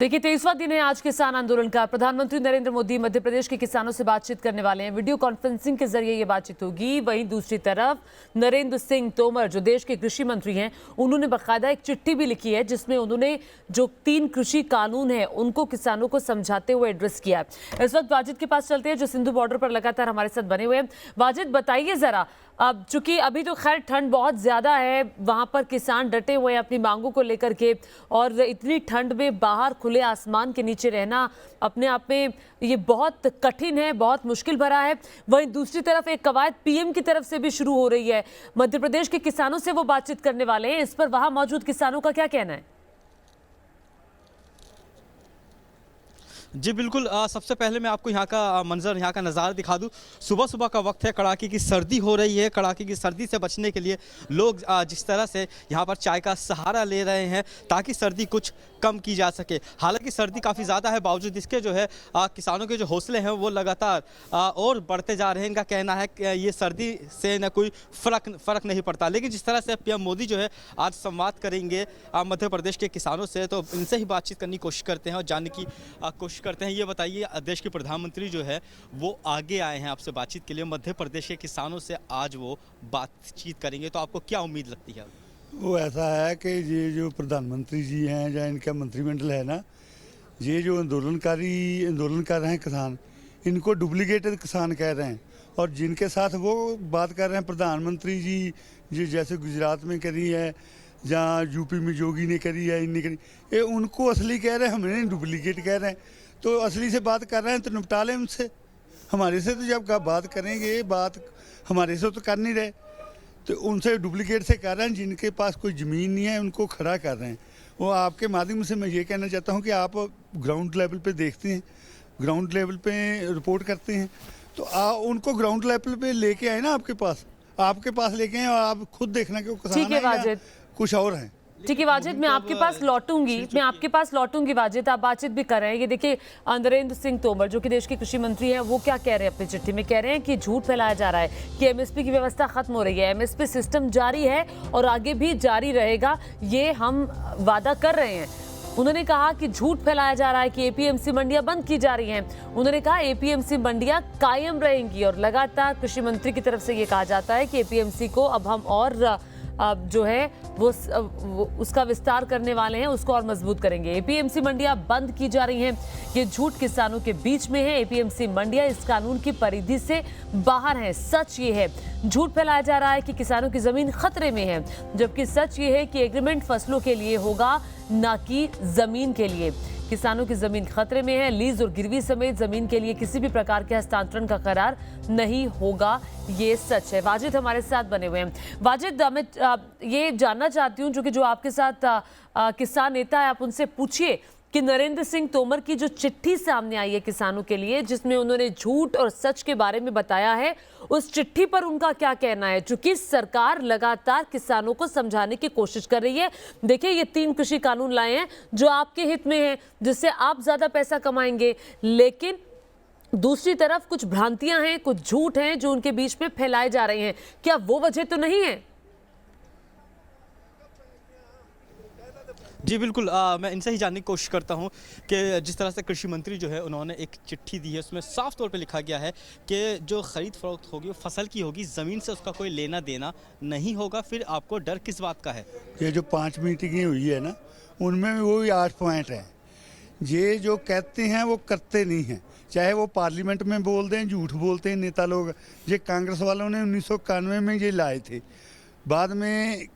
देखिए 23वां दिन है आज किसान आंदोलन का। प्रधानमंत्री नरेंद्र मोदी मध्य प्रदेश के किसानों से बातचीत करने वाले हैं। वीडियो कॉन्फ्रेंसिंग के जरिए ये बातचीत होगी। वहीं दूसरी तरफ नरेंद्र सिंह तोमर जो देश के कृषि मंत्री हैं, उन्होंने बाकायदा एक चिट्ठी भी लिखी है जिसमें उन्होंने जो 3 कृषि कानून है उनको किसानों को समझाते हुए एड्रेस किया है। इस वक्त वाजिद के पास चलते हैं जो सिंधु बॉर्डर पर लगातार हमारे साथ बने हुए हैं। वाजिद बताइए जरा, अब चूंकि अभी तो खैर ठंड बहुत ज्यादा है, वहां पर किसान डटे हुए हैं अपनी मांगों को लेकर के, और इतनी ठंड में बाहर खुले आसमान के नीचे रहना अपने आप में ये बहुत कठिन है, बहुत मुश्किल भरा है। वहीं दूसरी तरफ एक कवायद पीएम की तरफ से भी शुरू हो रही है। मध्य प्रदेश के किसानों से वो बातचीत करने वाले हैं। इस पर वहां मौजूद किसानों का क्या कहना है? जी बिल्कुल। सबसे पहले मैं आपको यहाँ का मंजर, यहाँ का नज़ारा दिखा दूँ। सुबह सुबह का वक्त है, कड़ाके की सर्दी हो रही है। कड़ाके की सर्दी से बचने के लिए लोग जिस तरह से यहाँ पर चाय का सहारा ले रहे हैं ताकि सर्दी कुछ कम की जा सके। हालांकि सर्दी काफ़ी ज़्यादा है, बावजूद इसके जो है किसानों के जो हौसले हैं वो लगातार और बढ़ते जा रहे हैं। इनका कहना है कि ये सर्दी से न कोई फ़र्क नहीं पड़ता। लेकिन जिस तरह से पीएम मोदी जो है आज संवाद करेंगे मध्य प्रदेश के किसानों से, तो इनसे ही बातचीत करने की कोशिश करते हैं और जानने की कोशिश करते हैं। ये बताइए, देश के प्रधानमंत्री जो है वो आगे आए हैं आपसे बातचीत के लिए, मध्य प्रदेश के किसानों से आज वो बातचीत करेंगे, तो आपको क्या उम्मीद लगती है? वो ऐसा है कि ये जो प्रधानमंत्री जी हैं या इनका मंत्रिमंडल है ना, ये जो आंदोलन कर रहे हैं किसान, इनको डुप्लीकेटेड किसान कह रहे हैं। और जिनके साथ वो बात कर रहे हैं प्रधानमंत्री जी, ये जैसे गुजरात में करी है, जहाँ यूपी में योगी ने करी है, इनने करी, ये उनको असली कह रहे हैं, हमें डुप्लीकेट कह रहे हैं। तो असली से बात कर रहे हैं तो निपटा लें उनसे। हमारे से तो जब बात करेंगे, बात हमारे से तो कर नहीं रहे, तो उनसे डुप्लीकेट से कर रहे हैं। जिनके पास कोई ज़मीन नहीं है उनको खड़ा कर रहे हैं। वो आपके माध्यम से मैं ये कहना चाहता हूँ कि आप ग्राउंड लेवल पे देखते हैं, ग्राउंड लेवल पे रिपोर्ट करते हैं, तो उनको ग्राउंड लेवल पे लेके आए ना, आपके पास लेके आए और आप खुद देखना कि वो किसान कुछ और हैं। ठीक है वाजिद, मैं आपके पास लौटूंगी। वाजिद, आप बातचीत भी कर रहे हैं। ये देखिए नरेंद्र सिंह तोमर जो कि देश के कृषि मंत्री हैं, वो क्या कह रहे हैं अपनी चिट्ठी में? कह रहे हैं कि झूठ फैलाया जा रहा है कि एमएसपी की व्यवस्था खत्म हो रही है। एमएसपी सिस्टम जारी है और आगे भी जारी रहेगा, ये हम वादा कर रहे हैं। उन्होंने कहा कि झूठ फैलाया जा रहा है कि एपीएमसी मंडियां बंद की जा रही हैं। उन्होंने कहा एपीएमसी मंडियां कायम रहेंगी, और लगातार कृषि मंत्री की तरफ से ये कहा जाता है कि एपीएमसी को अब हम और जो है वो उसका विस्तार करने वाले हैं, उसको और मजबूत करेंगे। एपीएमसी मंडियां बंद की जा रही हैं, ये झूठ किसानों के बीच में है। एपीएमसी मंडियां इस कानून की परिधि से बाहर हैं। सच ये है, झूठ फैलाया जा रहा है कि किसानों की जमीन खतरे में है, जबकि सच ये है कि एग्रीमेंट फसलों के लिए होगा, ना कि जमीन के लिए। किसानों की जमीन खतरे में है। लीज और गिरवी समेत जमीन के लिए किसी भी प्रकार के हस्तांतरण का करार नहीं होगा, ये सच है। वाजिद हमारे साथ बने हुए हैं। वाजिद, मैं ये जानना चाहती हूँ, जो आपके साथ किसान नेता है, आप उनसे पूछिए कि नरेंद्र सिंह तोमर की जो चिट्ठी सामने आई है किसानों के लिए, जिसमें उन्होंने झूठ और सच के बारे में बताया है, उस चिट्ठी पर उनका क्या कहना है? चूंकि सरकार लगातार किसानों को समझाने की कोशिश कर रही है। देखिए, ये 3 कृषि कानून लाए हैं जो आपके हित में हैं, जिससे आप ज्यादा पैसा कमाएंगे, लेकिन दूसरी तरफ कुछ भ्रांतियां हैं, कुछ झूठ हैं जो उनके बीच में फैलाए जा रहे हैं। क्या वो वजह तो नहीं है? जी बिल्कुल। मैं इनसे ही जानने की कोशिश करता हूं कि जिस तरह से कृषि मंत्री जो है उन्होंने एक चिट्ठी दी है, उसमें साफ तौर पे लिखा गया है कि जो खरीद फरोख्त होगी वो फसल की होगी, ज़मीन से उसका कोई लेना देना नहीं होगा। फिर आपको डर किस बात का है? ये जो 5 मीटिंगें हुई है ना, उनमें वो 8 पॉइंट हैं। ये जो कहते हैं वो करते नहीं हैं, चाहे वो पार्लियामेंट में बोल दें, झूठ बोलते हैं नेता लोग। ये कांग्रेस वालों ने 1991 में ये लाए थे, बाद में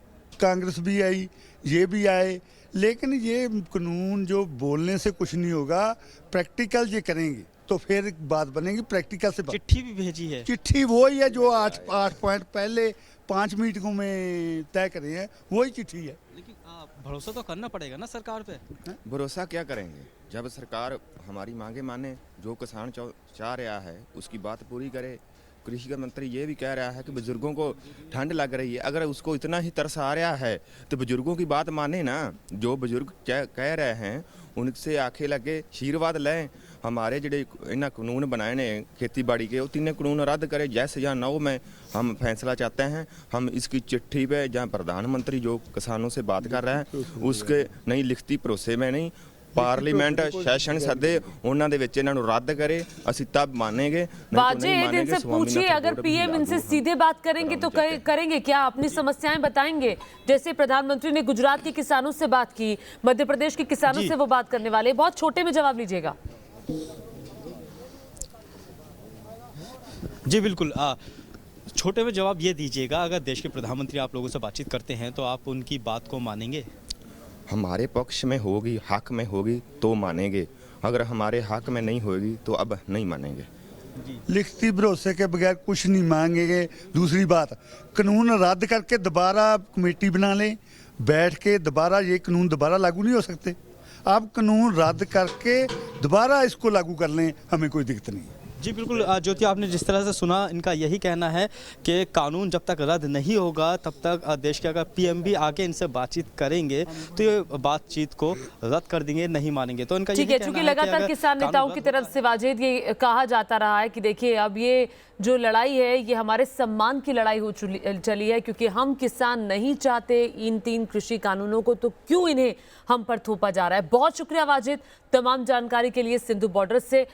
कांग्रेस भी आई, ये भी आए, लेकिन ये कानून जो बोलने से कुछ नहीं होगा, प्रैक्टिकल ये करेंगे तो फिर बात बनेगी। प्रैक्टिकल से चिट्ठी भी भेजी है, चिट्ठी वही है जो 8 पॉइंट पहले 5 मीटिंगों में तय करे हैं, वही चिट्ठी है। लेकिन भरोसा तो करना पड़ेगा ना सरकार पे। भरोसा क्या करेंगे जब सरकार हमारी मांगे माने, जो किसान चाह रहा है उसकी बात पूरी करे। कृषि का मंत्री ये भी कह रहा है कि बुजुर्गों को ठंड लग रही है, अगर उसको इतना ही तरस आ रहा है तो बुजुर्गों की बात माने ना। जो बुजुर्ग कह रहे हैं उनसे आखे लगे, आशीर्वाद लें। हमारे ਜਿਹੜੇ ਇਹਨਾਂ कानून बनाए ने खेती बाड़ी के, वो 3 कानून रद्द करें, जैसे या 9 में हम फैसला चाहते हैं। हम इसकी चिट्ठी पे जहाँ प्रधानमंत्री जो किसानों से बात कर रहे हैं उसके नहीं लिखती भरोसे में नहीं, ਪਾਰਲੀਮੈਂਟ ਸੈਸ਼ਨ ਸੱਦੇ ਉਹਨਾਂ ਦੇ ਵਿੱਚ ਇਹਨਾਂ ਨੂੰ ਰੱਦ ਕਰੇ ਅਸੀਂ तब मानेंगे नहीं तो नहीं वाजेद इनसे मानेंगे। पूछिए, अगर पीएम इनसे सीधे बात करेंगे तो करेंगे क्या, अपनी समस्याएं बताएंगे? जैसे प्रधानमंत्री ने गुजरात के किसानों से बात की, मध्य प्रदेश के किसानों से वो बात करने वाले। बहुत छोटे में जवाब लीजिएगा। जी बिल्कुल, छोटे में जवाब ये दीजिएगा, अगर देश के प्रधानमंत्री आप लोगों से बातचीत करते हैं तो आप उनकी बात को मानेंगे? हमारे पक्ष में होगी, हक में होगी तो मानेंगे, अगर हमारे हक में नहीं होगी तो अब नहीं मानेंगे। लिखती भरोसे के बगैर कुछ नहीं मांगेंगे। दूसरी बात, कानून रद्द करके दोबारा कमेटी बना लें, बैठ के दोबारा ये कानून दोबारा लागू नहीं हो सकते। आप कानून रद्द करके दोबारा इसको लागू कर लें, हमें कोई दिक्कत नहीं। जी बिल्कुल, ज्योति आपने जिस तरह से सुना, इनका यही कहना है कि कानून जब तक रद्द नहीं होगा तब तक देश के अगर पीएम भी आके इनसे बातचीत करेंगे तो ये बातचीत को रद्द कर देंगे, नहीं मानेंगे। तो इनका ठीक है, चूंकि लगातार किसान नेताओं की तरफ से वाजेद ये कहा जाता रहा है कि देखिए अब ये जो लड़ाई है ये हमारे सम्मान की लड़ाई हो चली है, क्योंकि हम किसान नहीं चाहते इन 3 कृषि कानूनों को, तो क्यों इन्हें हम पर थोपा जा रहा है। बहुत शुक्रिया वाजेद तमाम जानकारी के लिए सिंधु बॉर्डर से।